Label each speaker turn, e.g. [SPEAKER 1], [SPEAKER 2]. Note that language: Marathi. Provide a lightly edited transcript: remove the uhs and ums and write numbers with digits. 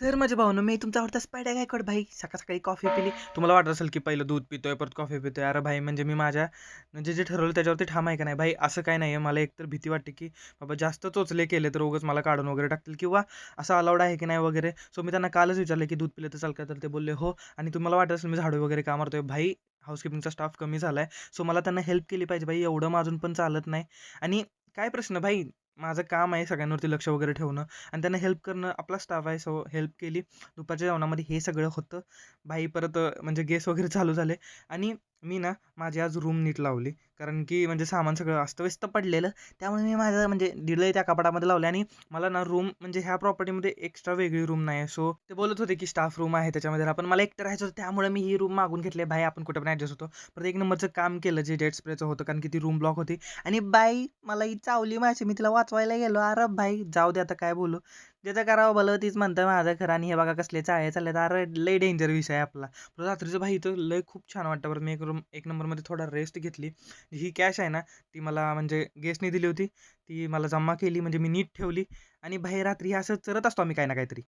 [SPEAKER 1] तर माझ्या भावानं मी तुमचा आवडता स्पायडर गायकवाड भाई सकाळी कॉफी पिली. तुम्हाला वाटत असेल की पहिलं दूध पितोय परत कॉफी पितोय. अरे भाई म्हणजे मी माझ्या म्हणजे जे ठरवलं त्याच्यावरती ठाम आहे का नाही भाई, असं काय नाही आहे. मला एकतर भीती वाटते की बाबा जास्त चोचले केले तर उगाच मला काढून वगैरे टाकतील किंवा असं अलाउड आहे की नाही वगैरे. सो मी त्यांना कालच विचारलं की दूध पिलं तर चाल का, तर ते बोलले हो. आणि तुम्हाला वाटत असेल मी झाडू वगैरे का मारतोय भाई, हाऊसकीपिंगचा स्टाफ कमी झाला आहे. सो मला त्यांना हेल्प केली पाहिजे भाई, एवढं माझून पण चालत नाही. आणि काय प्रश्न भाई, माझं काम आहे सगळ्यांवरती लक्ष वगैरे ठेवणं आणि त्यांना हेल्प करणं, आपला स्टाफ आहे. सो हेल्प केली. दुपारच्या जेवणामध्ये हे सगळं होतं. भाई परत म्हणजे गेस वगैरे चालू झाले आणि मी ना माझी आज रूम नीट लावली. कारण की म्हणजे सामान सगळं अस्तव्यस्त पडलेलं. त्यामुळे मी माझं म्हणजे दिलंय त्या कपाटामध्ये लावले आणि मला ना रूम म्हणजे ह्या प्रॉपर्टीमध्ये एक्स्ट्रा वेगळी रूम नाही आहे. सो ते बोलत होते की स्टाफ रूम आहे त्याच्यामध्ये राहा. पण मला एकटं राहायचं होतं त्यामुळे मी ही रूम मागून घेतली. भाई आपण कुठे पण ॲडजस्ट होतो. परत एक नंबरचं काम केलं जे जेट स्प्रेचं होतं, कारण की ती रूम ब्लॉक होती. आणि बाई मला ही चावली माझी, मी तिला वाचवायला गेलो. अरे भाई जाऊ दे आता काय बोलू. ज्याचं करावं भलं तीच म्हणतं माझं खरं, आणि हे बघा कसले चाळे चालले. अरे लय डेंजर विषय आहे आपला. परत रात्रीचं भाई इथं लय खूप छान वाटतं. बरं मी एक नंबरमध्ये थोडा रेस्ट घेतली. ही कॅश आहे ना, ती मला म्हणजे गेस्टनी दिली होती. ती मला जमा केली म्हणजे मी नीट ठेवली. आणि भाई रात्री असं चरत असतो आम्ही काही ना काहीतरी.